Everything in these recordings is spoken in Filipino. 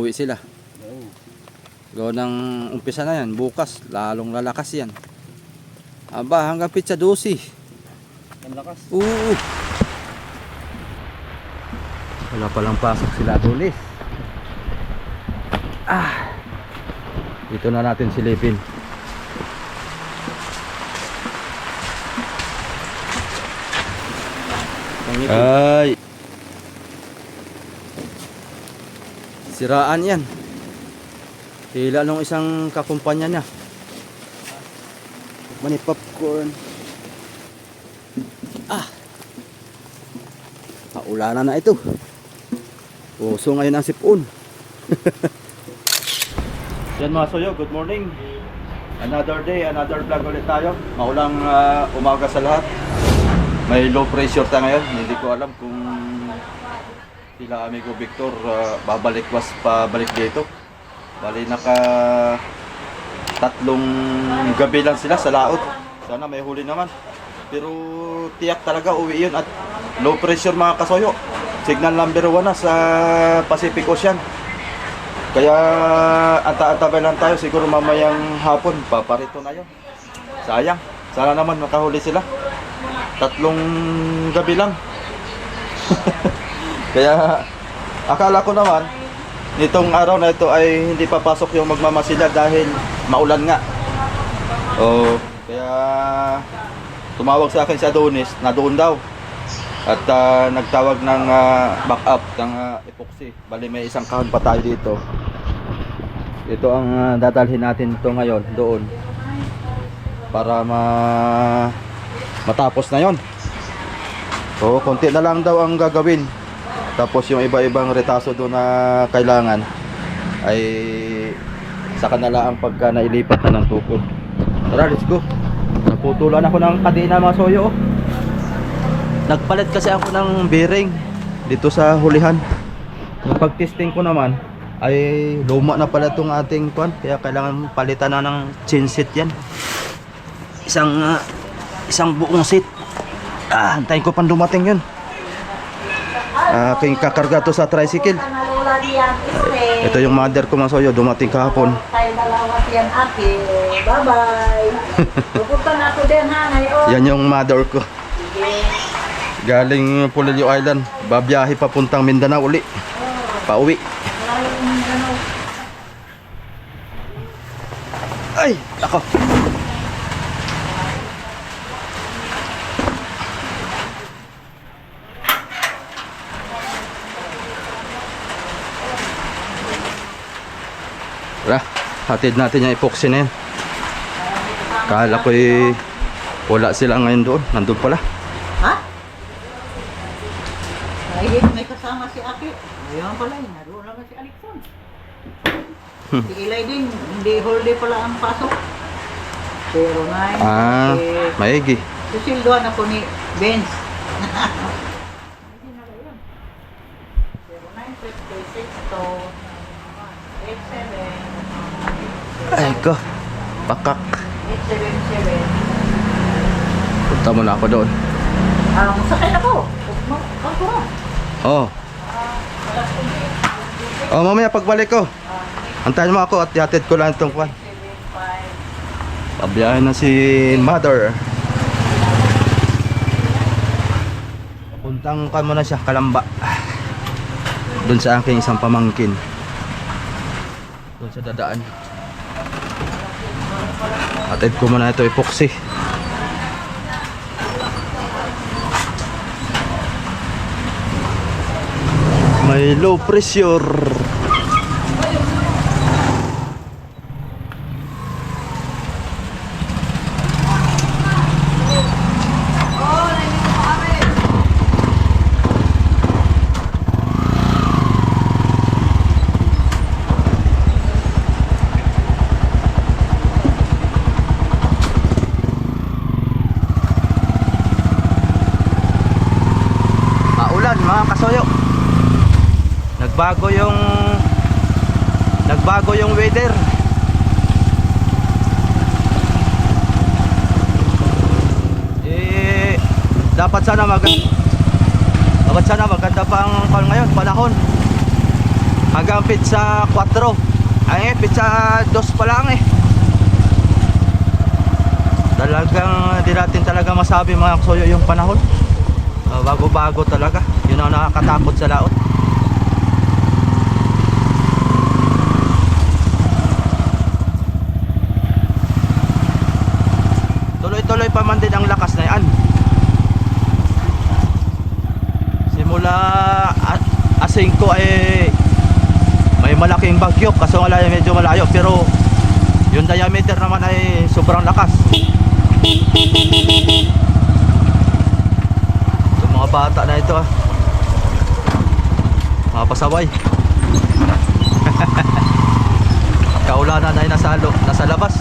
Uwi sila. Gawa ng umpisa na yan. Bukas, lalong lalakas yan. Aba, hanggang pizza 12. Ang lakas. Oo. Wala palang pasok sila Adonis. Dito na natin silipin. Ay. Siraan yan. Hila nung isang kakumpanya niya. Mani popcorn. Paulanan na ito. Puso ngayon ang sipon. Yan mga soyo, good morning. Another day, another vlog ulit tayo. Maulang umaga sa lahat. May low pressure tayo ngayon. Hindi ko alam kung sila amigo Victor pabalik dito. Bali naka tatlong gabi lang sila sa laot. Sana may huli naman. Pero tiyak talaga uwi yun at low pressure mga kasoyo. Signal number 1 na sa Pacific Ocean. Kaya anta-antabay lang tayo. Siguro mamayang hapon paparito na yun. Sayang. Sana naman makahuli sila. Tatlong gabi lang. Kaya akala ko naman nitong araw na ito ay hindi papasok yung magmamasila dahil maulan nga. Kaya tumawag sa akin si Adonis na doon daw. At nagtawag ng backup ng epoxy. Bali may isang kahon pa tayo dito. Ito ang dadalhin natin ito ngayon doon. Para matapos na yon. Konti na lang daw ang gagawin. Tapos yung iba-ibang retaso doon na kailangan ay saka na lang pagka nailipat na ng tukod. Tara, let's go. Naputulan ako ng kadena mga soyo. Nagpalit kasi ako ng bearing dito sa hulihan. Yung pag-testing ko naman ay luma na pala itong ating kwan. Kaya kailangan palitan na ng chain set yan. Isang buong set. Antayin ko pang dumating yun. Aking kakarga to sa tricycle. Ito yung mother ko mga soyo, dumating kahapon. Tayo dalawa siyan ate. Bye-bye. Pupunta na ako din ha ngayon. Yan yung mother ko. Galing Polillo Island, babiyahe papuntang Mindanao uli. Pauwi. Ay, ako. Tara, hatid natin yung epoxy na yan. Kala ko'y wala sila ngayon doon. Nandun pala. Ha? May kasama si Aki. Ayun pala, naroon lang si Alexon. Si Ilay din, hindi holiday pala ang pasok. 09. Maigi. Susildoan ako ni Benz. 0956 to 87. Ay ko, pakak. 877. Punta muna ako doon. Sakay ako. Ako. Mamaya pagbalik ko, antayin mo ako at ihatid ko lang itong kwan. Pabiyahin na si mother. Puntang kan mo na siya, Kalamba. Doon sa aking isang pamangkin. Doon sa dadaan. Hatid ko muna ito epoxy. May low pressure. Paulan mga kasoyo. Nagbago yung weather. Dapat sana maganda pa ang ngayon, panahon. hanggang pizza 4. Ay, pizza 2 pa lang eh. Talagang di natin talaga masabi mga kasuyo yung panahon. Bago-bago talaga. Yun ang nakakatakot sa laot. Tuloy-tuloy pa man din ang lakas na yan. Simula A5 ay may malaking bagyo, kaso nga medyo malayo, pero yung diameter naman ay sobrang lakas. Yung mga bata na ito mga pasaway. Kaulanan ay nasa labas.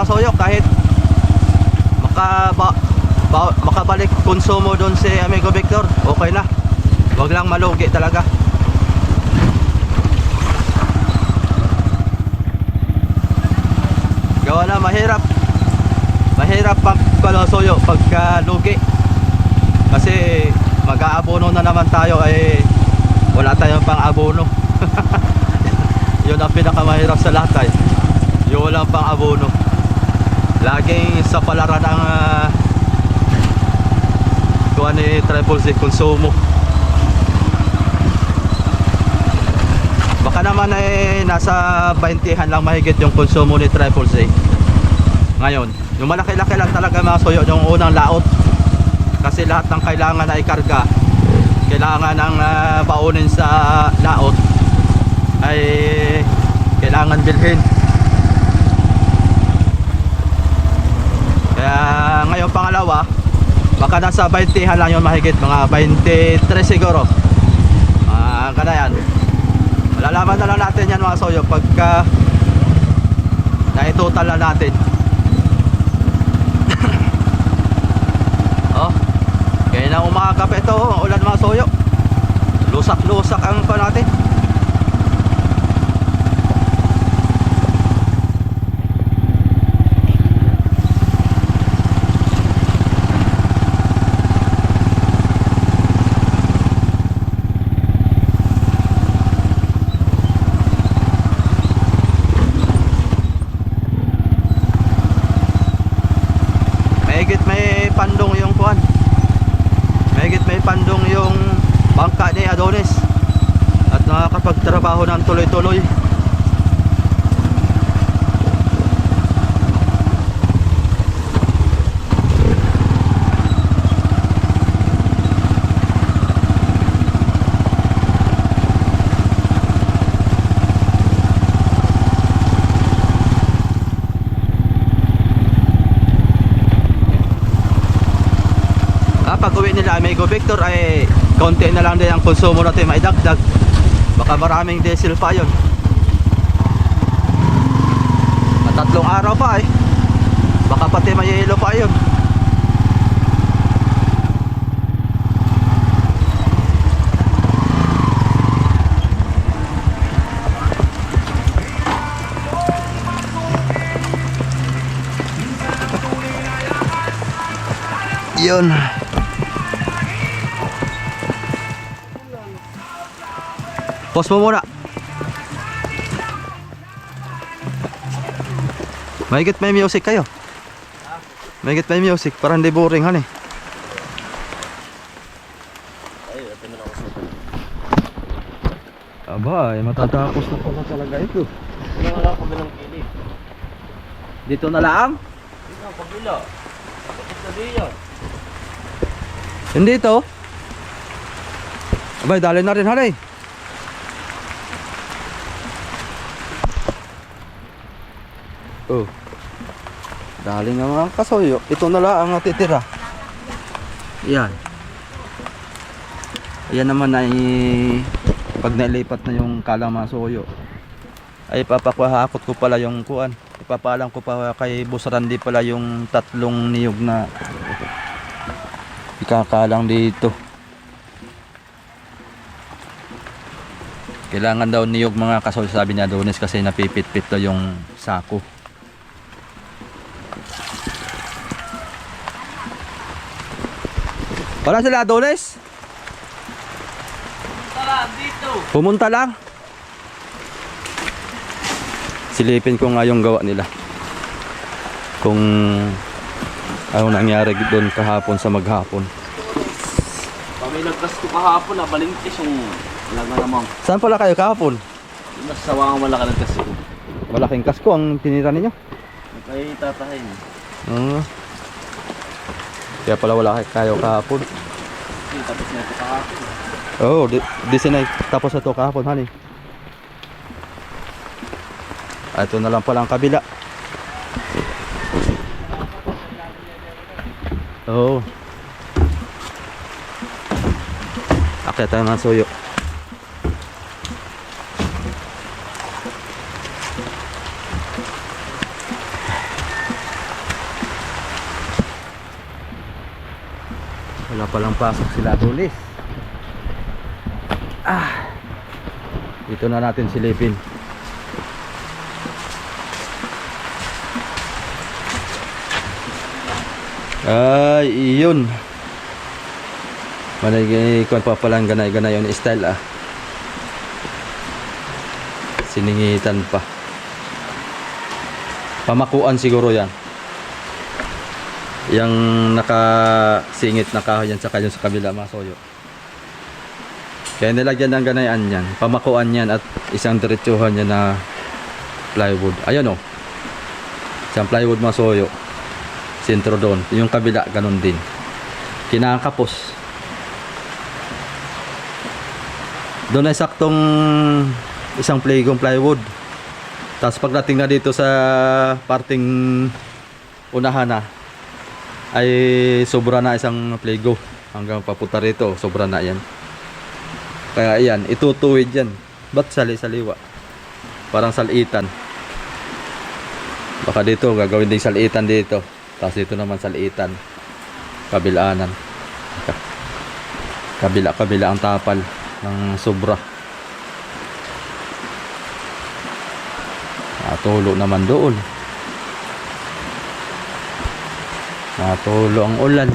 Soyo, kahit makabalik konsumo doon si Amigo Victor, okay na. Wag lang malugi talaga. Gawa na mahirap pag Soyo pagka lugi, kasi mag-aabono na naman tayo ay wala tayong pang abono. Yun ang pinakamahirap sa lahat, yung walang pang abono. Laging sa palaran ang kuha ni Triple Z, konsumo. Baka naman ay nasa 20han lang mahigit yung konsumo ni Triple Z ngayon. Yung malaki-laki lang talaga mga soyo yung unang laot, kasi lahat ng kailangan na ikarga, kailangan ng baunin sa laot ay kailangan bilhin. Kaya ngayon pangalawa, baka nasa 20han lang yung mahigit, mga 23 siguro. Kaya yan, malalaman na lang natin yan mga soyo pagka naitotal na natin. Oh, kaya na umaga pa ito, ulan mga soyo. Lusak-lusak ang pa natin. Pandong yung bangka ni Adonis at nakakapagtrabaho ng tuloy-tuloy. Pag uwi nila Amigo Victor ay konti na lang din ang konsumo natin maidagdag. Baka maraming diesel pa yun. Matatlong araw pa baka pati may yelo pa yun. Yun. Pause mo muna. Mahigit may music kayo. Mahigit may music para hindi boring han eh. Aba, matatapos na pala talaga ito. Wala nga lang kabilang kilid. Dito na lang? Dito ang kabila. Bakit na diya? Hindi ito. Abay, dali na rin han eh. Oh. Dali nga mga kasoyo. Ito na lang ang natitira. Yan. Ayan naman ay pag nailipat na yung kalang mga suyo ay papakuhakot ko pala yung kuan. Ipapalang ko pa kay Boss Randy pala yung 3 niyog na ikakalang dito. Kailangan daw niyog mga kasol, sabi niya Adonis, kasi napipit-pit daw yung sako. Wala sila Adonis? Tara, dito. Pumunta lang. Silipin ko nga yung gawa nila. Kung ano nangyari doon kahapon sa maghapon. Kami nagkas ko kahapon, balingkis yung wala nga namang. Saan pala kayo kahapon? Mas sawangan wala ka nagkas ko. Malaking kasko ang tinira ninyo. Kay tatahin. Kaya pala wala kayo kahapon. Tapos na ito kahapon. Oo, di sinay tapos na to kahapon, honey. Ito na lang pala ang kabila. Oo. Akyat tayo ng suyo. Wala palang pasok sila Adonis. Dito na natin silipin. Ay, iyon. Manay kuan pa palang ganay-ganay yung style Siningitan pa. Pamakuan siguro yan. Yang nakasingit na kahoy yan sa kabila mga soyo. Kaya nilagyan ng ganayan yan. Pamakuan yan at isang diretsuhan yan na plywood. Ayan o. Isang plywood mga soyo. Sentro doon. Yung kabila ganun din. Kinakapos. Doon ay saktong isang plywood. Tapos pagdating na dito sa parting unahan na ay sobra na isang plygo. Hanggang papunta rito, sobra na yan. Kaya yan, itutuwid yan. Ba't sali-saliwa? Parang salitan. Baka dito, gagawin din salitan dito. Tapos dito naman salitan. Kabilaanan. Kabila ang tapal ng sobra. Natulo naman doon. Natulo ang ulan.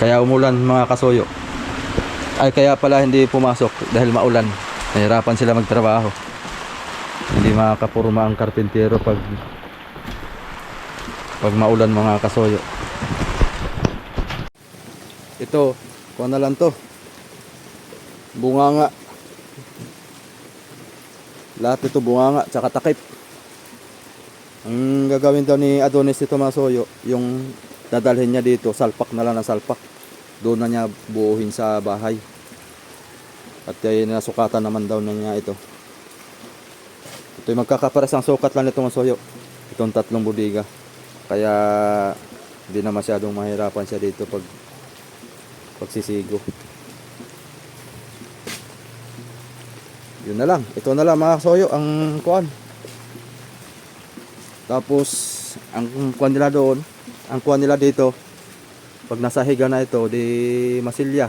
Kaya umulan mga kasuyo. Ay kaya pala hindi pumasok dahil maulan. Nahirapan sila magtrabaho. Hindi makakapurma ang karpintero pag maulan mga kasuyo. Ito, kuha na lang to. Bunganga. Lahat ito bunganga tsaka takip. Ang gagawin daw ni Adonis ito mga soyo, yung dadalhin niya dito, salpak na lang na salpak. Doon na niya buuhin sa bahay. At nasukatan naman daw na niya ito. Ito yung magkakapares ang sukat lang nito mga soyo. Itong 3 budiga. Kaya hindi na masyadong mahirapan siya dito pagsisigo. Yun na lang. Ito na lang mga soyo ang kuan. Tapos ang kuan nila doon, ang kuan nila dito, pag nasa higa na ito, di masilya.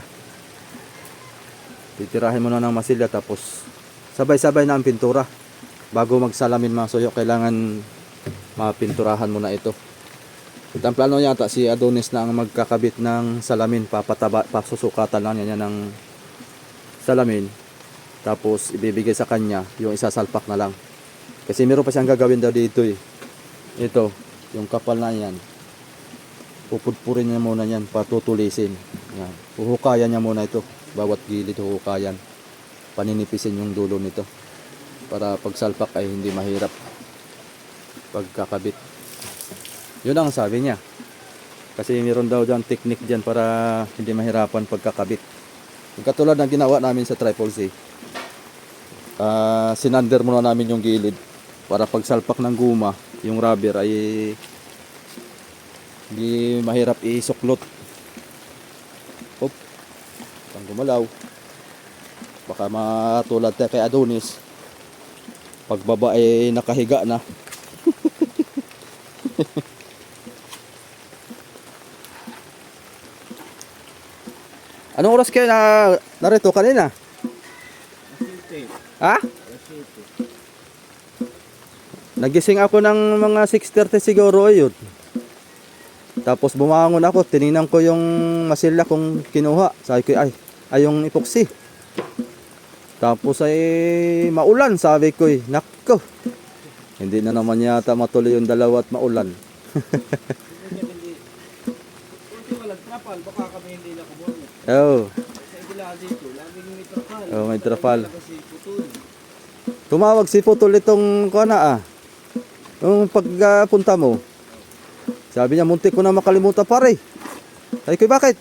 Titirahin mo na ng masilya tapos sabay-sabay na ang pintura. Bago magsalamin mga soyo, kailangan mapinturahan mo na ito. At ang plano yata si Adonis na ang magkakabit ng salamin, pasusukatan lang niya ng salamin. Tapos ibibigay sa kanya yung isasalpak na lang. Kasi meron pa siyang gagawin daw dito eh. Ito, yung kapal na yan. Pupudpurin niya muna yan, patutulisin. Yan. Huhukayan niya muna ito. Bawat gilid huhukayan. Paninipisin yung dulo nito. Para pagsalpak ay hindi mahirap pagkakabit. Yun ang sabi niya. Kasi meron daw dyan technique dyan para hindi mahirapan pagkakabit. Yung katulad ng ginawa namin sa Triple C. Sinander muna namin yung gilid. para pagsalpak ng guma, yung rubber ay hindi mahirap isuklot. Hop, pang gumalaw. Baka matulad tayo kay Adonis. Pagbaba ay nakahiga na. Anong oras kayo narito kanina? Ha? Nagising ako ng mga 6:30 siguro ayun. Tapos bumangon ako, tiningnan ko yung masilya kung kinuha. Sabi ko ay yung epoxy. Tapos ay maulan, sabi ko nako. Hindi na naman yata matuloy yung dalawa at maulan. Kung walang trapal, baka kami hindi nakabornet. Oh, Sa ibila dito, laging may trapal. oh, may trapal. Kasi putol. Tumawag si Putol itong kuana Yung pagpunta mo. Sabi niya, muntik ko na makalimutan pare. Ay ko, bakit?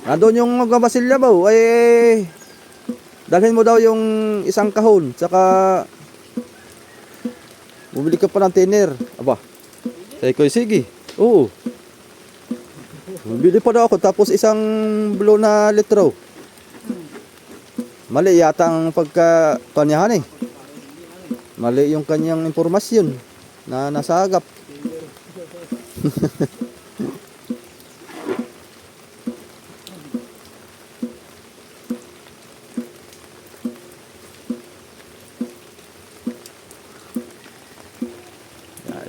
Nandun yung masilya ba? Ay, dalhin mo daw yung isang kahon. Saka, bumili ka pa ng tiner. Aba, ay ko, sige. Oo. Bumili pa daw ako. Tapos isang blue na litro. Mali yata ang pagkakanyahan eh. Mali yung kanyang impormasyon na nasagap.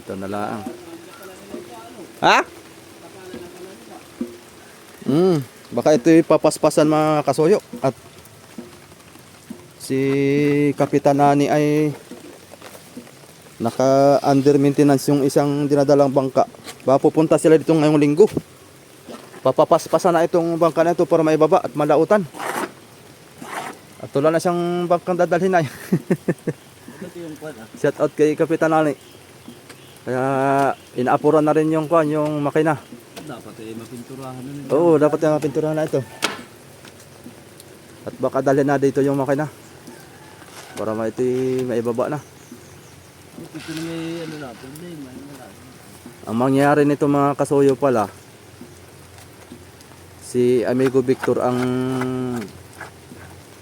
Ito na lang. Ha? Baka ito papaspasan mga kasuyo. At si Kapitan Nani ay naka under maintenance yung isang dinadalang bangka. Baka pupunta sila dito ngayong linggo. Papapaspasan na itong bangka na ito para maibaba at malautan. At wala na siyang bangkang dadalhin na. Shout out kay Kapitan Nani. Kaya inaapuran na rin yung makina. Dapat mapinturahan na nila. Oo, dapat mapinturahan na ito. At baka dalhin na dito yung makina. Para maibaba na. Ito na may problema. Ang mangyayari nito mga kasuyo pala, si Amigo Victor ang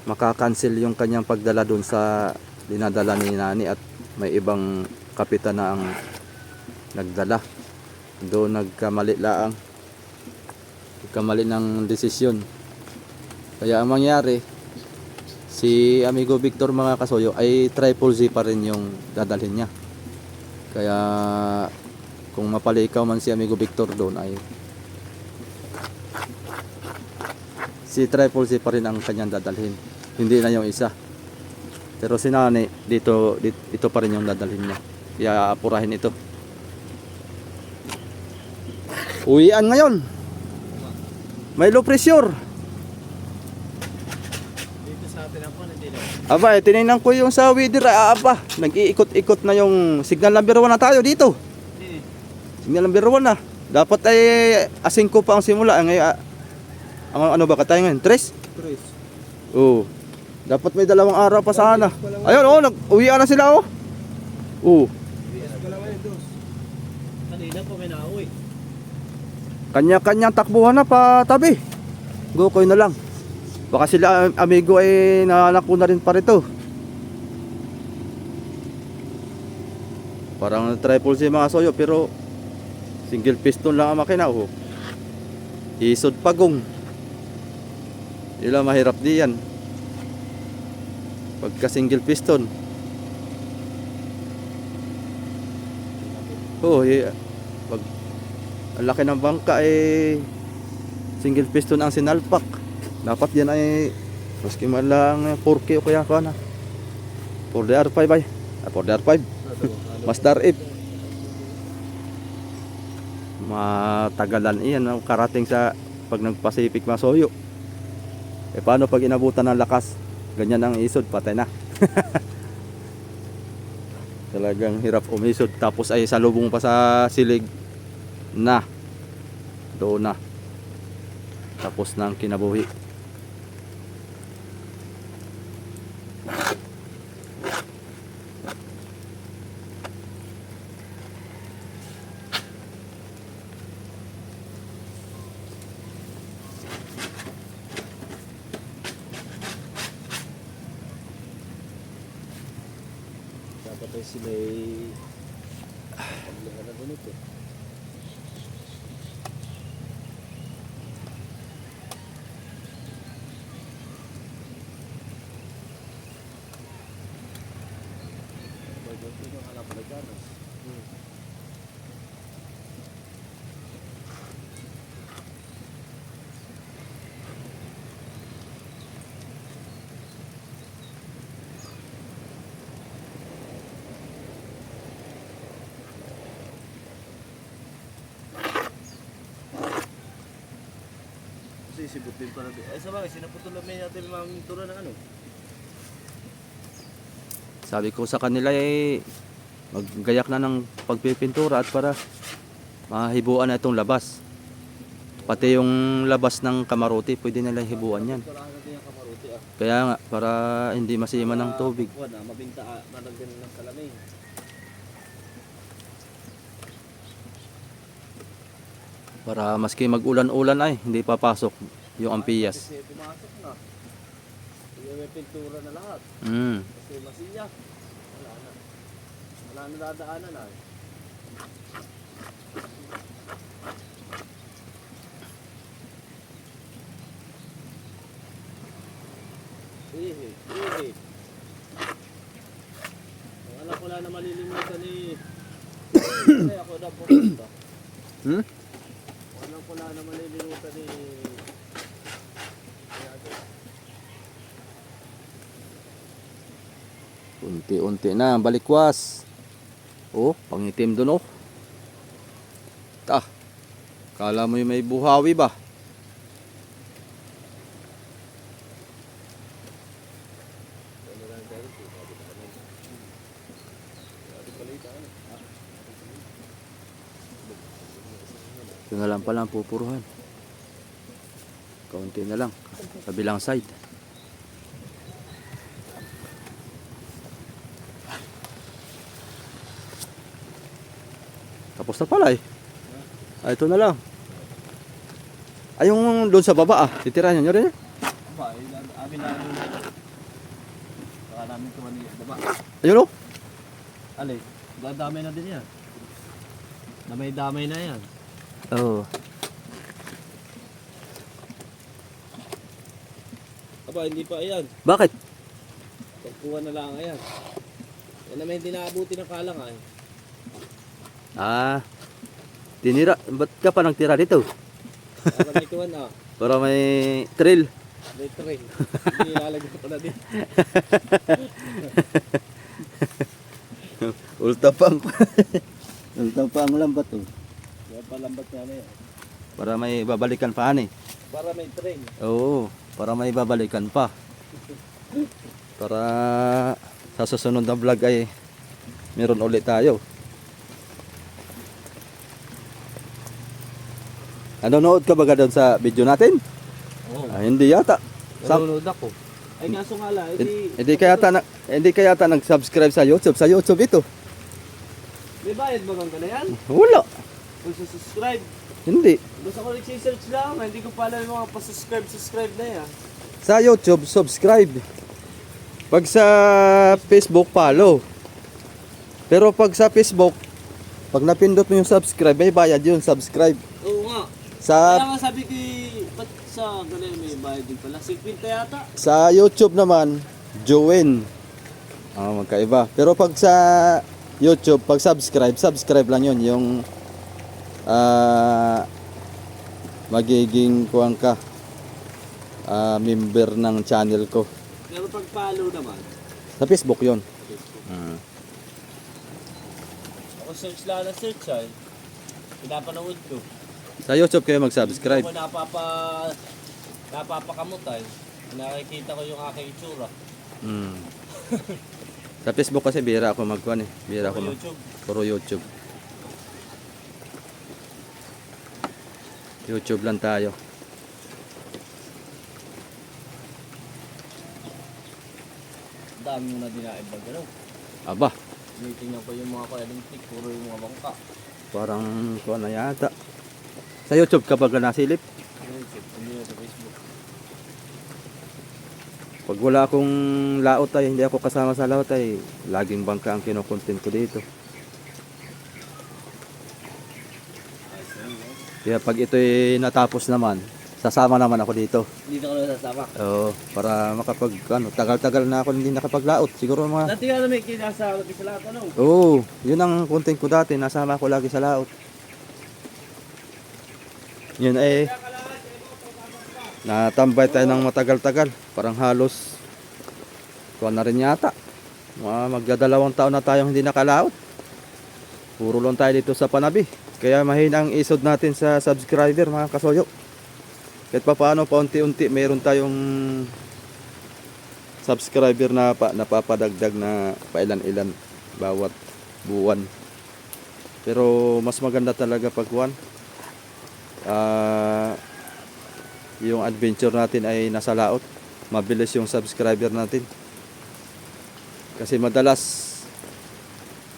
makakancel yung kanyang pagdala dun sa dinadala ni Nani at may ibang kapitan na ang nagdala. Doon nagkamali laang. Nagkamali ng desisyon. Kaya ang mangyari, si Amigo Victor mga kasuyo ay triple Z pa rin yung dadalhin niya. Kaya kung mapalikaw man si Amigo Victor doon ay si triple Z pa rin ang kanyang dadalhin. Hindi na yung isa. Pero si Nani dito pa rin yung dadalhin niya. Kaya apurahin ito. Uwian ngayon. May low pressure. Dito sa atin ako, hindi lang. Aba, tinignan ko yung sa weather. Aba, nag-iikot-ikot na yung signal number 1 na tayo dito. Signal number 1 na. Dapat ay asing ko pa ang simula. Ngayon, ano ba tayo ngayon? 3? Oo. Dapat may 2 araw pa sana. Ayun, oh, nag-uwian na sila, oh. Oo. Kanina po may nauwi. Kanya-kanyang takbuhan na pa tabi. Gokoy na lang. Baka sila Amigo ay nanako na rin pa rito. Parang triple C mga soyo pero single piston lang ang makina. Oh. Isod pagong. Ila mahirap diyan. Pagka single piston. Oh, pag ang laki ng bangka ay single piston ang sinalpak. Dapat yan ay maski man lang 4K o kaya ko na 4DR5 ay 4DR5 Master If matagalan iyan ang karating sa pag nag-Pacific Masoyo. Paano pag inabutan ng lakas ganyan ang isod, patay na. Talagang hirap umisod. Tapos ay salubong pa sa silig na doon na tapos na ang kinabuhi. sila ay paglahan na ganito. Ito yung hanap na ganas. Kasi sibutin pa natin. Ay, sabagay, sinaputol namin natin mga tura na ano. Sabi ko sa kanila maggayak na ng pagpipintura at para mahibuan na itong labas. Pati yung labas ng kamarote, pwede nila hibuan yan. Turahan natin yung kamaruti ah. Kaya nga, para hindi masima ng tubig. Buwan ah, mabinta ah, malagyan ng salamin. Para maski mag-ulan-ulan ay, hindi papasok yung ampiyas. Kasi pumasok na. Yung may pintura na lahat. Mm. Kasi masilya. Wala na. Wala na dadaanan ah. Ihi. Ang alam ko lang na malilimutan ni Ay, ako na pumunta. Hmm? Alam ko lang na malilimutan ni Unti-unti na, balikwas. Oh, pangitim dun oh. Kala mo yung may buhawi ba? Ito na lang pala ang pupuruhan. Kaunti na lang. Kabilang side. Tapos na pala eh. Ito na lang. Ay, yung doon sa baba titirahan nyo rin. Ba, amin na yung baka namin tuwan niya. Baba. Ayun oh. Ali, dadamay na din yan. Damay-damay na yan. Oo. Aba, hindi pa yan. Bakit? Pagkuha na lang yan. Yan naman hindi naabuti ng kalang ay. Tinira. Ba't ka pa nagtira dito? Para may tuwan ah. Para may trail. May train. Hindi lalagyan ko na din. Ultapang. Ultapang lambat oh. Kaya palambat nga na yan. Para may babalikan pa eh. Para may train. Oo, para may babalikan pa. Para sa susunod na vlog ay meron ulit tayo. Nanonood ka ba doon sa video natin? Oo. Hindi yata. Nanonood ako. Ay nga nga la, Hindi kaya yata nag-subscribe sa YouTube. Sa YouTube ito. may bayad ba kang ganayan? Wala. Kung subscribe. Hindi. Basta ko nag-search lang, hindi ko pala yung mga pa-subscribe na yan. Sa YouTube, subscribe. Pag sa Facebook, follow. Pero pag sa Facebook, pag napindot mo yung subscribe, may bayad yun, subscribe. Oo nga. Sa Kaya nga sabi ko, ba't sa ganayan may bayad din pala? 50 yata. Sa YouTube naman, join. Magkaiba. Pero pag sa YouTube, pag subscribe lang yun. Yung magiging kuwang ka member ng channel ko. Pero pag follow naman, Sa Facebook yun. ako search lang na search ay. Pinapanood ko. Sa YouTube kayo Hindi mag-subscribe. ko napapakamot ay. Nakikita ko yung aking itsura. Sa Facebook kasi bira ako magkuhan eh. Bira ako YouTube. puro YouTube. YouTube lang tayo. Dami mo na dinaibag ano. Aba, Tinitingnan ko yung mga ka-Olympic, puro yung mga bangka. parang kuhan na yata. Sa YouTube kapag nasilip, YouTube, hindi na sa Facebook. Pag wala akong laot ay hindi ako kasama sa laot ay laging bangka ang kinokontent ko dito. Kaya pag ito'y natapos naman, sasama naman ako dito. Dito ka na sasama. Oo, para makapag tagal-tagal na ako hindi nakapaglaot. Siguro mga Dati ka namin kinasa sa lahat ano. Oo, yun ang content ko dati, nasama ko lagi sa laot. Yun ay natambay tayo ng matagal-tagal, parang halos kuwan na rin yata. Magdadalawang taon na tayong hindi nakalaot. Puro lang tayo dito sa Panabi. Kaya mahina ang isod natin sa subscriber mga kasoyo. Kahit pa paano paunti-unti meron tayong subscriber na napapadagdag na pailan-ilan bawat buwan. Pero mas maganda talaga pag buwan. Yung adventure natin ay nasa laot. Mabilis yung subscriber natin. Kasi madalas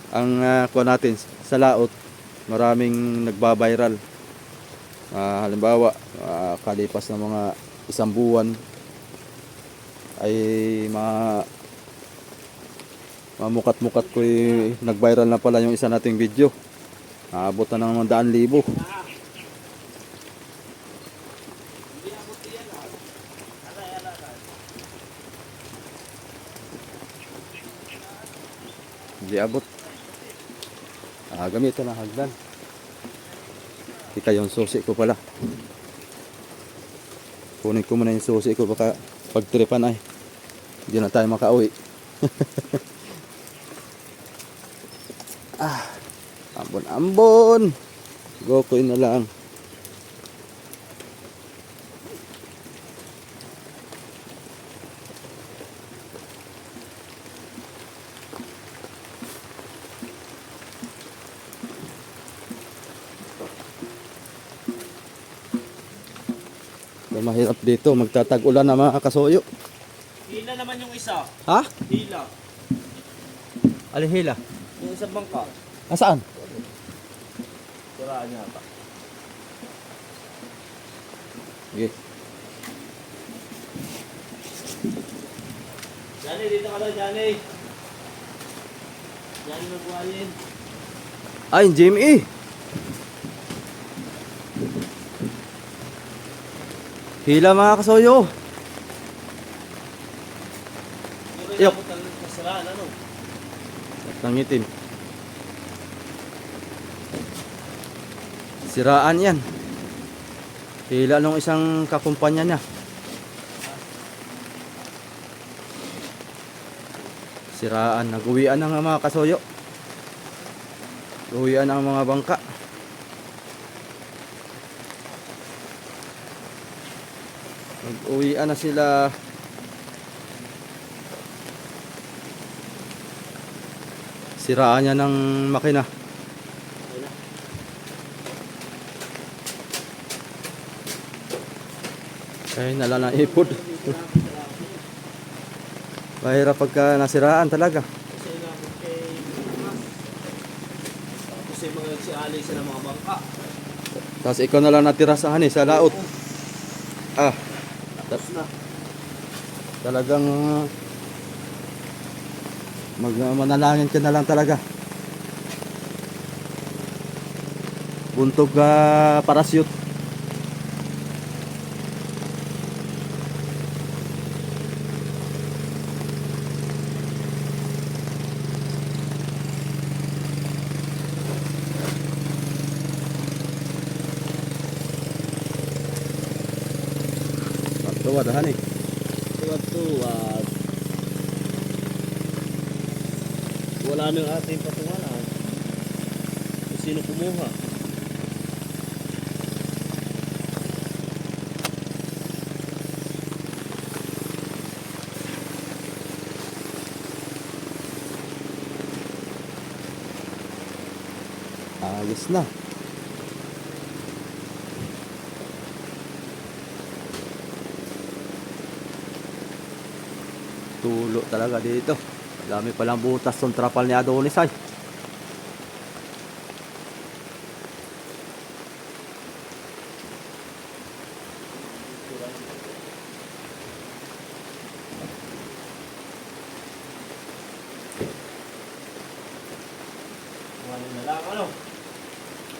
ang kuha natin sa laot, maraming nagba-viral. Halimbawa, kalipas ng mga isang buwan ay mamukat-mukat ko nag-viral na pala yung isa nating video. Aabot na ng 100,000. Hindi abot. Gamitin na hagdan. Ika yung susi ko pala. Kunin ko muna yung susi ko baka pagtripan ay hindi na tayo makauwi. Ambon. Gokoy na lang. Mahirap dito, magtatag-ulan na mga kasoyo. Hila naman yung isa. Ha? Hila. Alihila. Yung isang bangka. Saan? Siraan niya pa. Okay. Johnny, dito ka lang, Johnny. Johnny magbuhayin. Ay, Jimmy. Hila mga kasoyo. Yung inabot ng kasiraan, ano? Nangitim. Siraan yan. Hila nung isang kakumpanya niya. Siraan. Nag-uwian ng mga kasoyo. Uwian ang mga bangka. Nag-uwian na sila. Siraan niya ng makina. Ay, nala na ipod. Mahirap pagka nasiraan talaga. Kasi inabot kay Mas. Tapos yung mga nagsiali sa mga bangka. Tapos ikaw na lang natira sa sa laot. Tapos na. Talagang manalangin ka na lang talaga. Buntog parachute. Wadahan eh. Tuwad-tuwad. Wala nang ating patungalan. Kung sino kumuha. Ayos na. Tulo talaga dito. Dami palang butas ng trapal ni Adonis ay. Ano na lang, ano?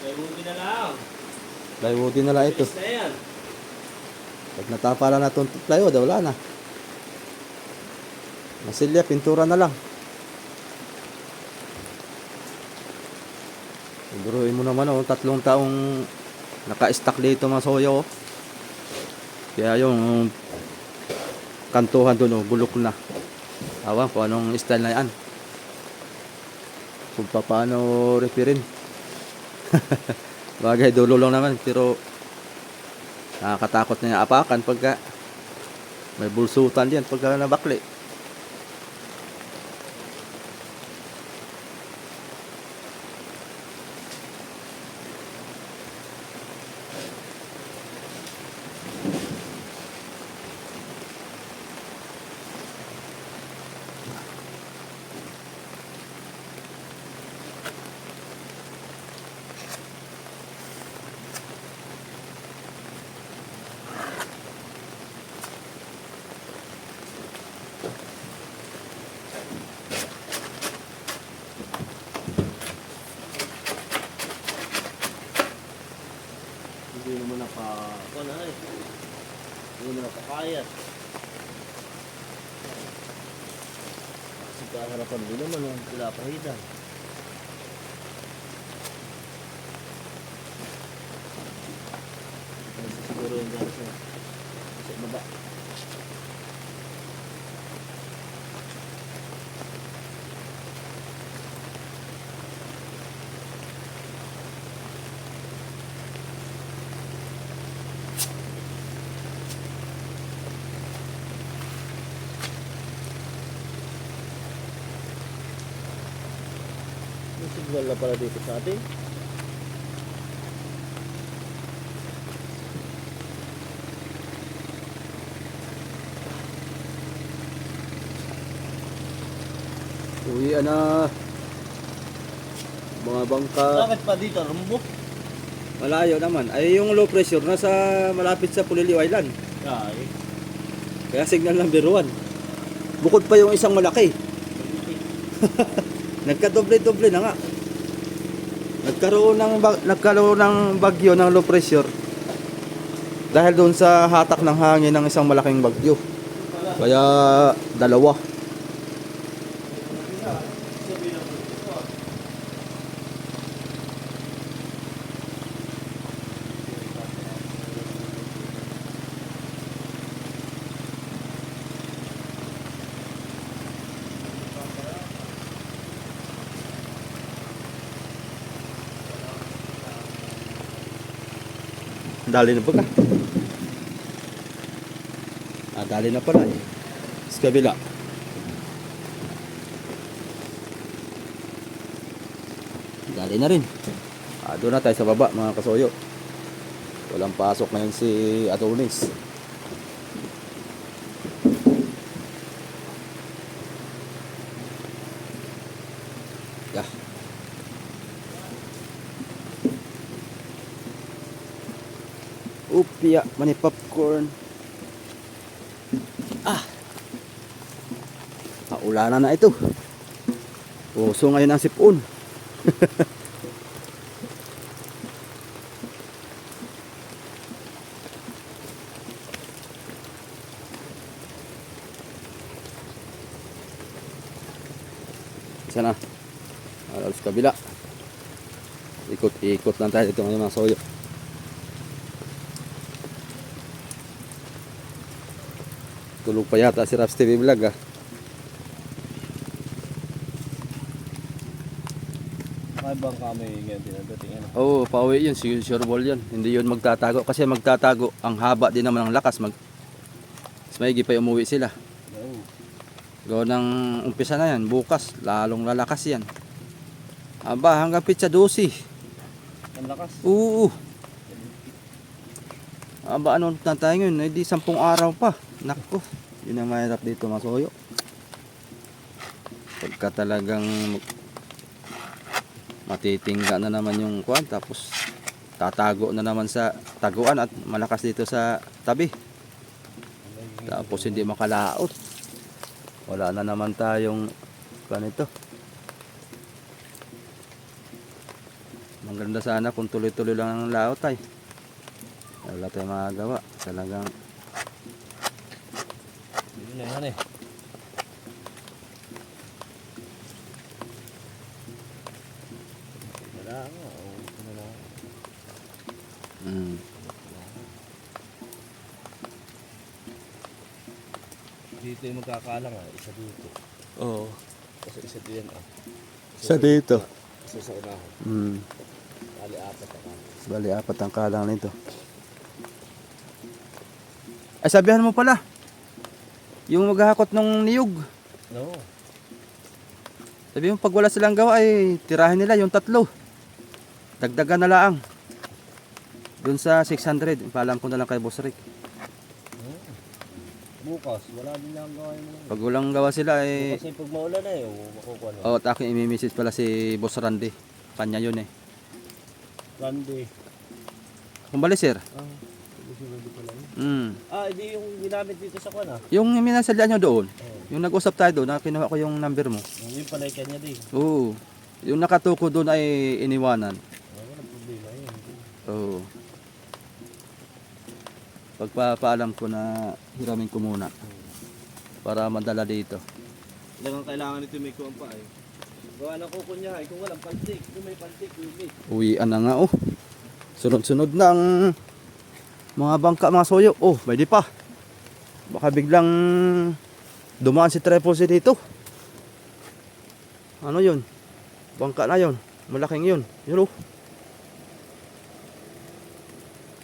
May buti na lang. Plywoodin na lang ito. Bilis na yan. Pag natapala na itong plywood, wala na. Masilya, pintura na lang. Siguruhin mo naman, 3 taong naka-stack dito mga soyo. Kaya yung kantuhan doon, bulok na. Awan kung anong style na yan. Kung paano referin. Bagay, dulo lang naman. Pero nakakatakot na yung apakan pagka may bulsutan yan pagka nabakli. Hindi naman ano eh. Hindi naman napakayat. Kasi kaharapan din naman ang pinapahidan. Kasi siguro yung dahil sa baba. May signal na pala dito sa atin. Uwi na. Mga bangka. Bakit pa dito? Rumbo? Malayo naman. Ay yung low pressure nasa malapit sa Puliliw Island. Ay. Kaya signal number 1. Bukod pa yung isang malaki. Nagkadoble-doble na nga. Nagkaroon ng bagyo ng low pressure. Dahil doon sa hatak ng hangin ng isang malaking bagyo. Kaya dalawa. Dali na ba ka? Dali na pala eh. Sa kabila. Dali na rin. Doon na tayo sa baba mga kasoyo. Walang pasok ngayon si Adonis. Yeah. Upya, mani popcorn. Ulanan na ito. Uso ngayon ang sipon. Sana. Alas kabila. Ikot-ikot lang tayo dito ngayon mga soyo. Tulog pa yata si Raps TV Vlog ah. Ay bang kami ngayon dinadating ano? Oo, pauwi yun. Sure ball yun. Hindi yun magtatago. Kasi magtatago, ang haba din naman ng lakas. Mas maigi pa umuwi sila. Oo. Gawin ng umpisa na yan. Bukas, lalong lalakas yan. Aba, hanggang pizza 12. Ang lakas. Oo. Aba, ano na tayo ngayon? Hindi 10 araw pa. Nako, yun ang mahirap dito mga soyo. Pagka talagang matitingga na naman yung kuwan, tapos tatago na naman sa taguan at malakas dito sa tabi. Tapos hindi makalaot. Wala na naman tayong kuwan ito. Maganda sana kung tuloy-tuloy lang ang laot ay. Wala tayong magagawa. Talagang Yun na yan eh. Wala nga. Wala. mm, Dito yung magkakalang ah. Isa dito. Oo. Kasi isa diyan ah. Sa dito. Isa sa unahan. Bali apat ah. Bali, 4 ang kalang nito. Ay, sabihan mo pala. Yung maghahakot ng niyog. No. Sabi mo, pag wala silang gawa, ay tirahin nila yung 3. Dagdagan na laang. Doon sa 600. Paalam ko na lang kay Boss Rick. Bukas, wala din lang gawin mo. Pag walang gawa sila, ay... Kasi pag maulan na eh, makukuha na. Oo, at aking imi-message pala si Boss Randy. Kanya yun eh. Randy. Kumbali, sir. Ah, hindi pala yun. Hindi yung ginamit dito sa kwan ah. Yung minasadya nyo doon, Oo. yung nag-usap tayo doon, na kinuha ko yung number mo. Yung pala yung kanya din. Oo. Yung nakatuko doon ay iniwanan. Walang problema yun. Oo. Pagpapaalam ko na hiramin ko muna para madala dito. Talagang kailangan nito may kuwan pa eh. Gawa ng kuko niya eh. Kung walang paltik, kung may paltik, uwi. Uwian na nga oh. Sunod-sunod na ang mga bangka, mga soyo. Oh, pwede pa. Baka biglang dumaan si Triple C dito. Ano yun? Bangka na yun. Malaking yun. Yun oh.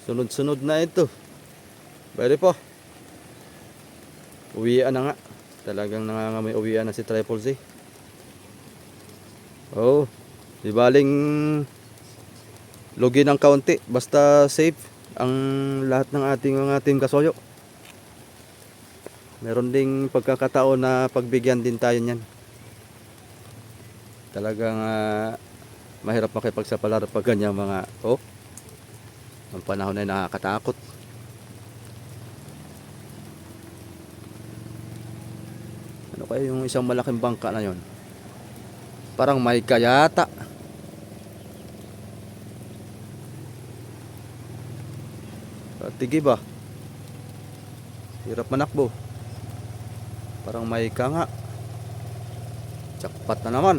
Sunod-sunod na ito. Pwede pa. Uwian na nga. Talagang nangangamay uwian na si Triple C. Oh, di baling lugi ng kaunti. Basta safe ang lahat ng ating mga team kasoyo. Meron ding pagkakataon na pagbigyan din tayo niyan. Talagang mahirap makipagsapalaran pag ganyan mga ang panahon ay nakakatakot. Ano kaya yung isang malaking bangka na yon? Parang may kayata. Tigi ba? Hirap manakbo. Parang may ka nga. Jackpot na naman.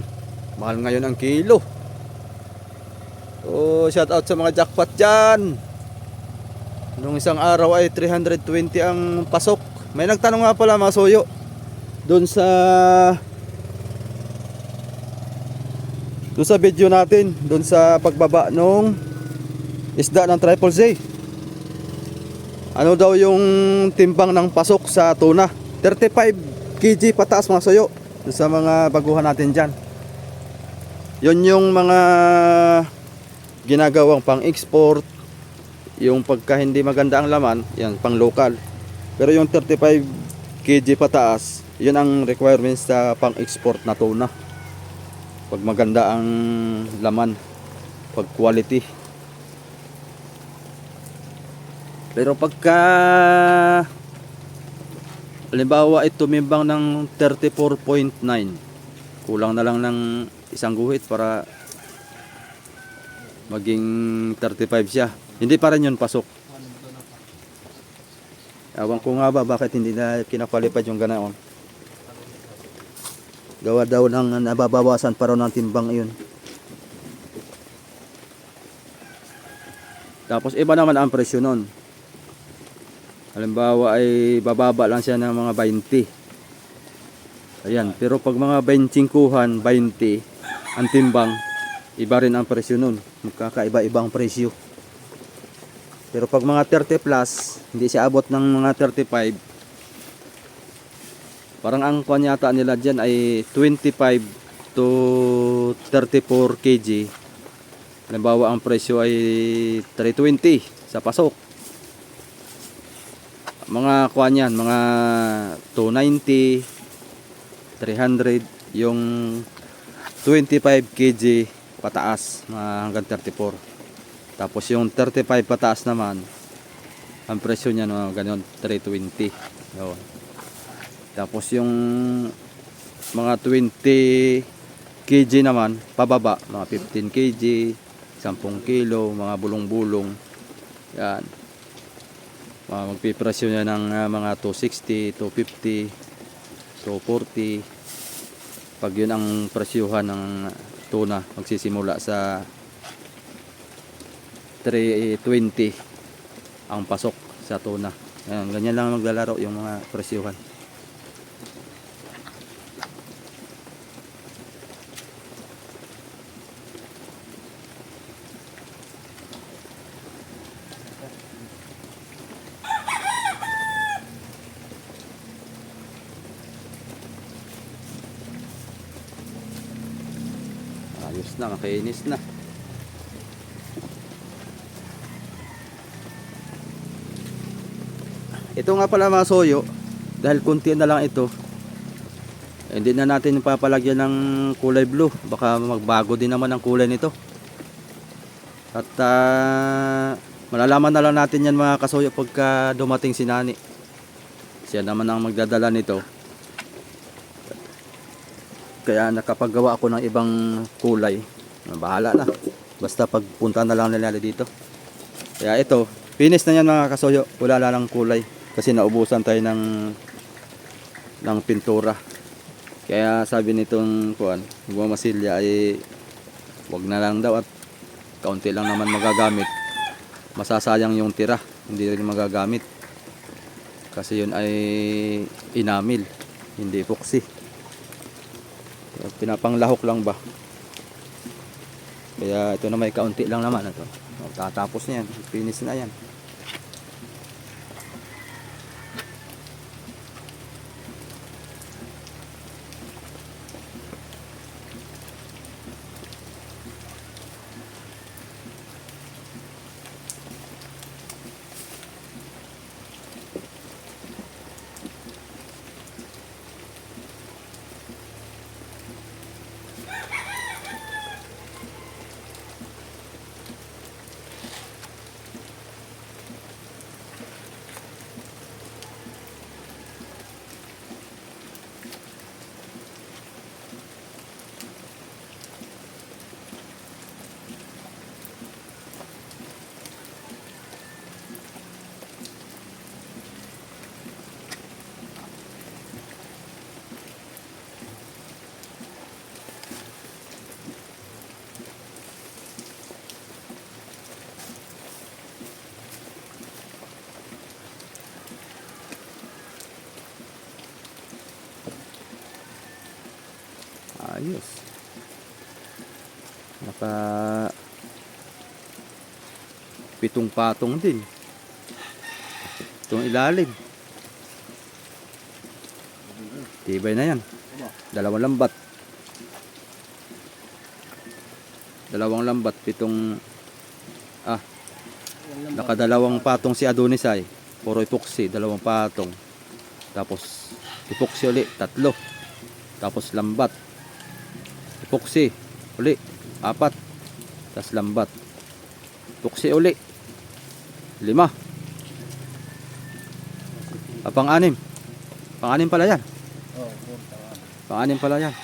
Mahal ngayon ang kilo. Oh, shout out sa mga jackpot dyan. Nung isang araw ay 320 ang pasok. May nagtanong nga pala mga soyo doon sa video natin, doon sa pagbaba nung isda ng Triple Z. Ano daw yung timbang ng pasok sa tuna? 35 kg pataas mga soyo. Doon sa mga baguhan natin dyan. Yun yung mga ginagawang pang export. Yung pagka hindi maganda ang laman, yan pang local. Pero yung 35 kg pataas, yun ang requirements sa pang export na tuna. Pag maganda ang laman, pag quality. Pero pagka halimbawa ay tumimbang ng 34.9, kulang na lang ng isang guhit para maging 35 siya. Hindi pa rin yun pasok. Ewan ko nga ba bakit hindi na kinapalipad yung ganaon. Gawa daw ng nababawasan pa raw ng timbang iyon. Tapos iba naman ang presyo nun. Halimbawa ay bababa lang siya ng mga 20. Ayan, pero pag mga 25-kuhan, 20 ang timbang, iba rin ang presyo nun. Magkakaiba-ibang presyo. Pero pag mga 30 plus, hindi siya abot ng mga 35. Parang ang kuwan yata nila dyan ay 25 to 34 kg. Halimbawa ang presyo ay 320 sa pasok. Mga kuwan yan, mga 290, 300, yung 25 kg pataas, hanggang 34. Tapos yung 35 pataas naman, ang presyo niya no, ganyan 320. Yun. Tapos yung mga 20 kg naman pababa, mga 15 kg, 10 kilo, mga bulong-bulong. Yan. Magpipresyo niya ng mga 260, 250, 240. Pag yun ang presyuhan ng tuna, magsisimula sa 320 ang pasok sa tuna. Ayan, ganyan lang maglalaro yung mga presyuhan. Ayos na, makainis na. Ito nga pala mga soyo, dahil kunti na lang ito, hindi na natin papalagyan ng kulay blue. Baka magbago din naman ang kulay nito. At malalaman na lang natin yan mga kasoyo pagka dumating si Nani. Siya naman ang magdadala nito. Kaya nakapaggawa ako ng ibang kulay. Bahala na. Basta pagpunta na lang nila dito. Kaya ito, finish na yan mga kasoyo. Wala na lang kulay. Kasi naubusan tayo ng pintura. Kaya sabi nitong Masilya ay wag na lang daw at kaunti lang naman magagamit. Masasayang yung tira. Hindi rin magagamit. Kasi yun ay inamil. Hindi epoxy. Pinapanglahok lang ba. Kaya ito na may kaunti lang naman ito. Tatapos na yan. Finish na yan. Ayos. Naka 7 patong din. Itong ilalim. Tibay na yan. Dalawang lambat. 7 nakadalawang patong si Adonis ay. Puro epoxy, 2 patong. Tapos epoxy ulit, 3. Tapos lambat. Epoxy uli 4. Tapos lambat. Epoxy uli 5. Pang-6. Pang-6 pala yan. Pang-6 pala yan.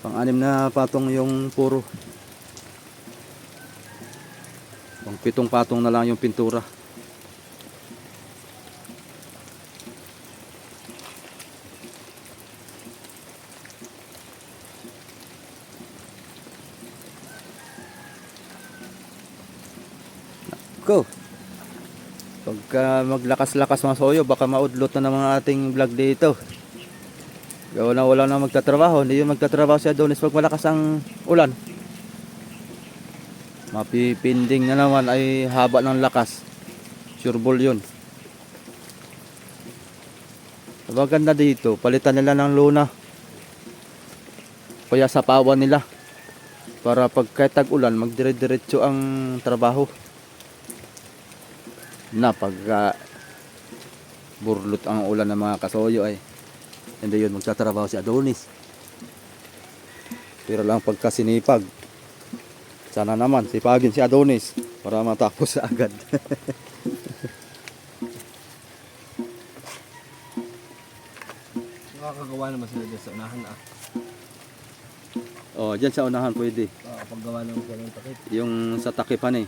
Pang-6 na patong yung puro. Pang 7 patong na lang yung pintura. Go. Pagka maglakas-lakas mga soyo, baka maudlot na ng mga ating vlog dito. Gawa na wala na magtatrabaho. Hindi yung magtatrabaho si Adonis pag malakas ang ulan. Mapipinding na naman ay haba ng lakas. Sure ball yun. Maganda dito, palitan nila ng luna. Kaya sa pawan nila. Para pag kahit tag-ulan, magdire-diretso ang trabaho. Na pag burlot ang ulan ng mga kasoyo ay hindi yun magtatrabaho si Adonis. Pero lang pagka sinipag, sana naman sipagin si Adonis para matapos agad. Nakakagawa naman sila dyan sa unahan na. Oh, diyan sa unahan pwede. Oo. Paggawa ng ganun takip. Yung sa takipan eh.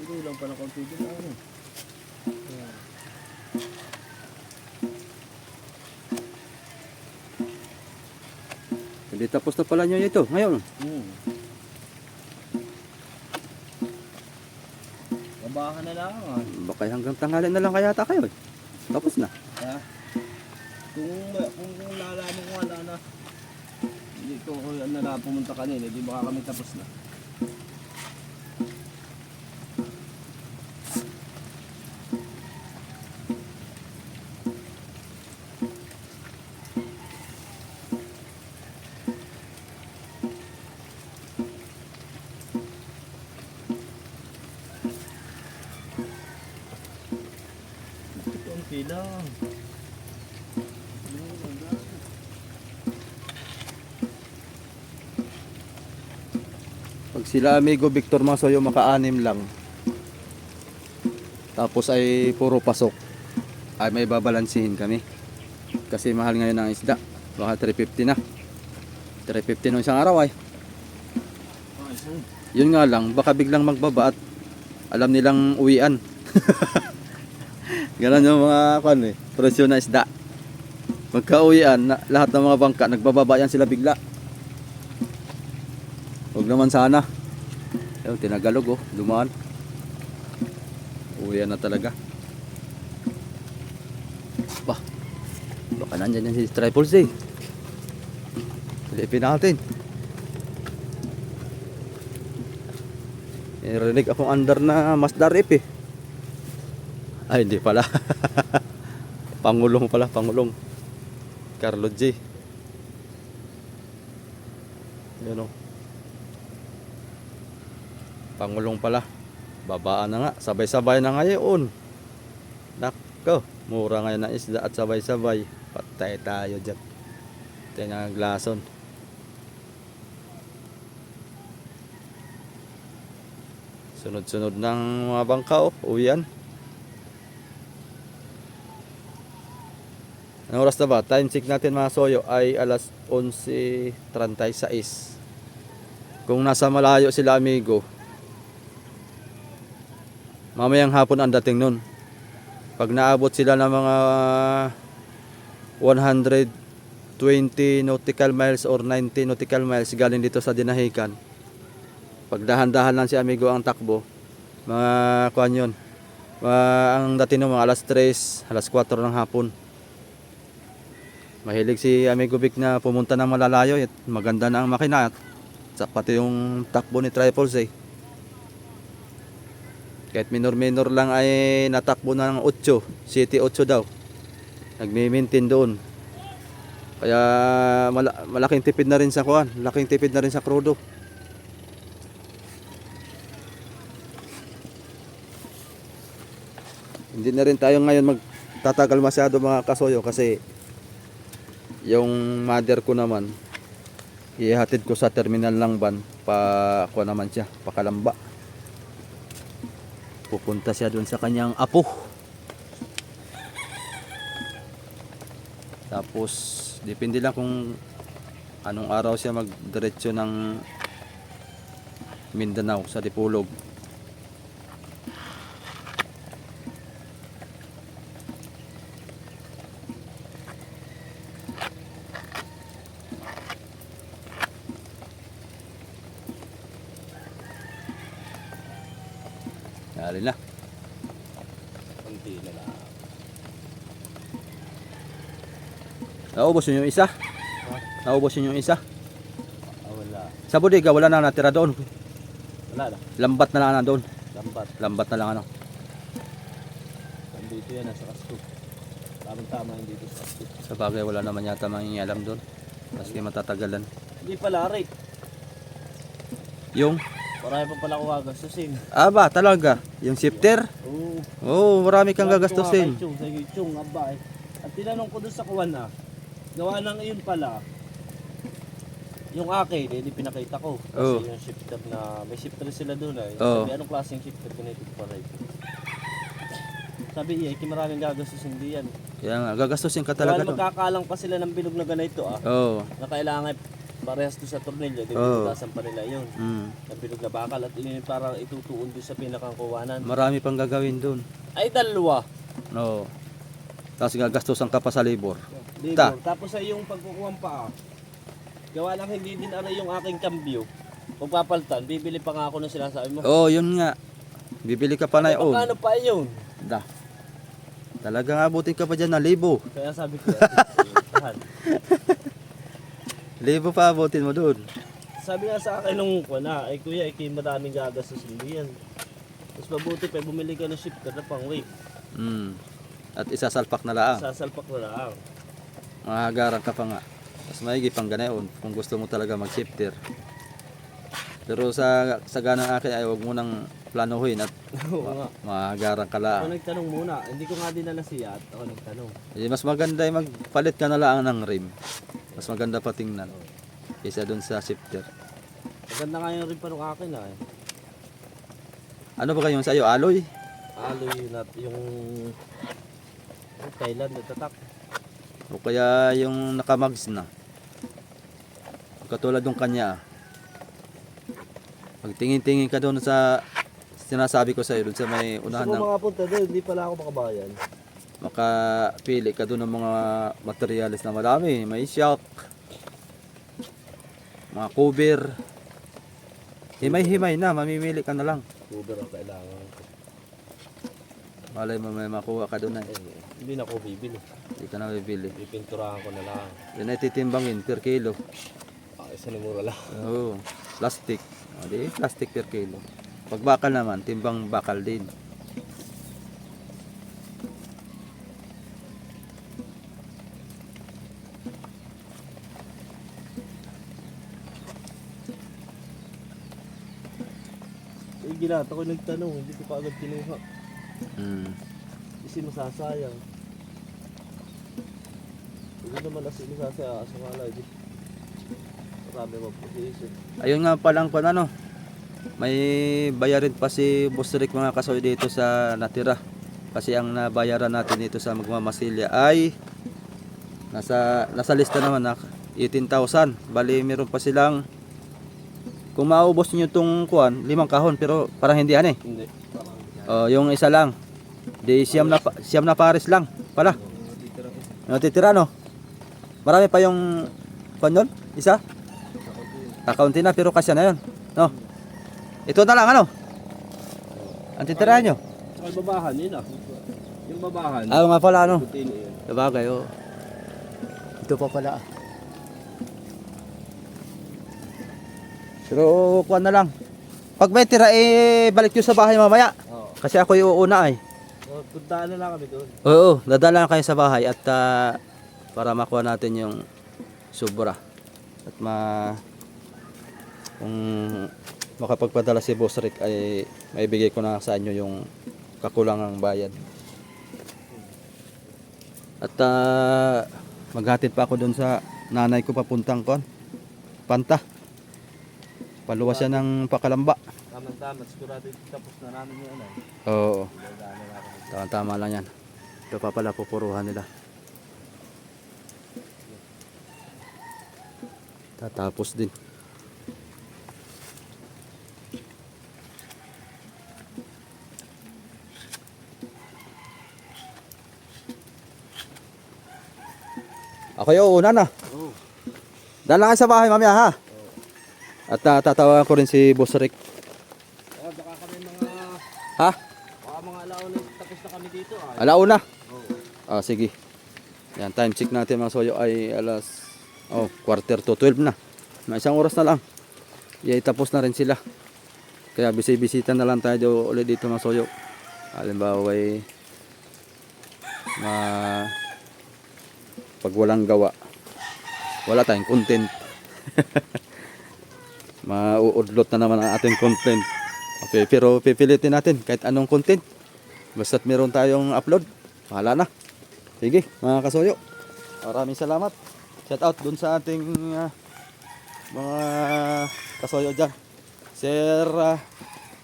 Hindi lang pala konti din ano. Hindi tapos na pala nyo ito ngayon. Babahan na lang ah. Baka hanggang tanghali na lang kaya kayo eh. Tapos na. Ha? Kung lalaman ko wala na. Hindi ko na pumunta kanina, di baka kami tapos na. Konti lang. Pag sila amigo Victor Masoyo maka-anim lang. Tapos ay puro pasok. Ay may babalansihin kami. Kasi mahal ngayon ang isda. Baka 350 na. 350 nung isang araw ay. Yun nga lang, baka biglang magbaba at alam nilang uwian. Ganon yung mga presyo na isda. Magka-uwian, lahat ng mga bangka, nagbababa yan sila bigla. Huwag naman sana. Ayun, tinagalog oh, dumaan. Uwian na talaga. Baka nandyan yan si Triple Z. Silipin natin. Narinig akong under na Mazda Rip eh. Ay hindi pala. Pangulong pala, Pangulong Carlo J. Yan o. Pangulong pala. Babaan na nga, sabay-sabay na ngayon. Nako, mura ngayon ang isda at sabay-sabay. Patay tayo dyan. Tayo na glason. Sunod-sunod ng mga bangka oh, uwian. Anong oras na ba? Time check natin mga soyo ay alas 11:36. Kung nasa malayo sila amigo, mamayang hapon ang dating nun. Pag naabot sila ng mga 120 nautical miles or 90 nautical miles galing dito sa Dinahican, pag dahan-dahan lang si amigo ang takbo, mga kuan yun, ang dating nun mga alas 3, alas 4 ng hapon. Mahilig si amigo Vic na pumunta ng malalayo at maganda na ang makina at pati yung takbo ni Triple Z. Kahit minor-minor lang ay natakbo ng 8, City 8 daw. Nagmi-maintain doon. Kaya malaking tipid na rin sa kuan, malaking tipid na rin sa krudo. Hindi na rin tayo ngayon magtatagal masyado mga kasoyo kasi yung mother ko naman ihatid ko sa terminal ng van pa kuha naman siya, pakalamba. Pupunta siya doon sa kanyang apo. Tapos depende lang kung anong araw siya magdiretso ng Mindanao sa Dipolog. Dali na. Konti na lang. Naubos yun yung isa. Naubos yun yung isa. Wala. Sa bodega wala na natira doon. Wala na. Lambat na lang na doon. Lambat. Lambat na lang ano. Nandito yan, nasa kasto. Tamang-tama yan dito sa kasto. Sa bagay wala naman yata mangingialam doon. Maski matatagalan. Hindi pala, Rick. Yung Marami pa pala akong gagastusin. aba talaga. Yung shifter. Oo. Oo, marami kang gagastusin. Sa Chong, abay. At tinanong ko doon sa kuwan na, gawa ng iyon pala, Yung akin, hindi pinakita ko. Kasi Oo. yung shifter na, may shifter sila doon eh. Oo. Sabi, anong klaseng shifter connected pa rin? Sabi, iya, maraming gagastusin din yan. Kaya nga, gagastusin ka talaga Dahil doon. magkakalang pa sila ng bilog na ganito Oo. na kailangan parehas to sa tornilyo, di Oo. butasan pa nila yun. Ng bilog na bakal at yun yung parang itutuon doon sa pinakang kuwanan. Marami pang gagawin doon. Ay, dalawa. Oo. Tapos gagastusan ka pa sa labor. Libor. Tapos ay yung pagkukuha pa. Gawa lang hindi din aray yung aking kambyo. Pagpapaltan, bibili pa nga ako ng sinasabi mo. Oo, yun nga. Bibili ka pa na yun. Ano pa yun? Da. Talagang abutin ka pa dyan na 1,000. Kaya sabi ko, yan. 1,000 pa abutin mo doon. Sabi nga sa akin nung kuwana, ay kuya, madaming gagastos hindi yan. Mas mabuti pa, bumili ka ng shifter na pang weight. At isasalpak na lang. Sasalpak na lang. Mahagaran ka pa nga. Mas maigi pang ganayon kung gusto mo talaga mag-shifter. Pero sa ganang akin ay huwag mo nang planuhin at Oo nga. mahagaran ka Ako lang. nagtanong muna, hindi ko nga dinala siya at ako nagtanong. Eh, mas maganda ay magpalit ka na lang ng rim. Mas maganda pa tingnan. Kaysa doon sa shifter. Maganda nga yung rin pa nung akin ah. Ano ba kayong sa'yo? Alloy? Alloy nut, yung Thailand na tatak. O kaya yung nakamags na? Katulad ng kanya. Pag tingin-tingin ka doon sa sinasabi ko sa'yo, doon sa may unahan Gusto ng ko makapunta doon, hindi pala ako makabayan. makapili ka doon ng mga materials na marami. May shock, mga cover. Himay-himay na, mamimili ka na lang. Uber ang kailangan ko. Malay mo may makuha ka doon Eh, hindi na ako bibili. Hindi ka na bibili. Pipinturahan ko na lang. Yun ay titimbangin per kilo. Isa ni mura lang. Oo, plastic. O di, plastic per kilo. Pag bakal naman, timbang bakal din. Eh, ginata ko nagtanong, hindi ko pa agad kinuha. Kasi masasayang. Hindi naman kasi masasayang, aso nga lang, hindi. Marami mag-position. Ayun nga palang kung ano, may bayarin pa si Boss Rick mga kasoy dito sa natira. Kasi ang nabayaran natin dito sa Magmamasilya ay nasa lista naman na 18,000. Bali meron pa silang, kung maubos nyo itong kuwan, 5 kahon pero parang hindi ano eh. Hindi. Yung isa lang. Di siyam na pares lang pala. Natitira no. Marami pa yung kuwan yun? Isa? Kakaunti na pero kasya na yun. No. Ito na lang ano. Ang titirahan nyo. Saka yung babahan, yun ah. Yung babahan. Nga pala ano. Putin yun. Sabagay oh. Ito pa pala. Pero kuwan na lang. Pag may tira balik nyo sa bahay mamaya. Oo. Kasi ako yung uuna ay. Oh, puntaan na lang kami doon. Oo, dadala kayo sa bahay at para makuha natin yung sobra. At kung makapagpadala si Boss Rick ay maibigay ko na sa inyo yung kakulangang bayad. At maghatid pa ako doon sa nanay ko papuntang Panta. Paluwas siya ng Pakalamba. Tama-tama, sigurado tapos na namin yung ano. Oo, Gagana na kami. tama lang yan. Ito pa pala pupuruhan nila. Tatapos din. Ako yung una na. Oo. Dala kayo sa bahay mamaya ha. At tatawagan ko rin si Boss Rick. Oh, baka kami mga, Ha? baka mga alaon na tapos na kami dito ah. Alauna. Oo. Sige. Yan, time check natin mga soyo ay quarter to 12 na. May isang oras na lang. Tapos na rin sila. Kaya bisita na lang tayo ulit dito mga soyo. Halimbawa ay pag walang gawa, wala tayong content. Mauudlot na naman ang ating content. Okay, pero pipilitin natin kahit anong content. Basta't meron tayong upload, bahala na. Sige, mga kasoyo. Maraming salamat. Shout out dun sa ating mga kasoyo dyan. Sir,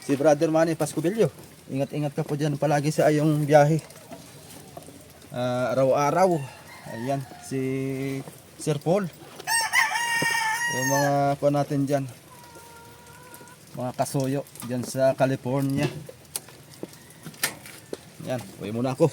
si Brother Manny Pascubilio. Ingat-ingat ka po dyan palagi sa iyong biyahe. Araw-araw. Ayan, si Sir Paul. Yung mga po natin dyan. Mga kasoyo dyan sa California. Yan, uwi muna ako.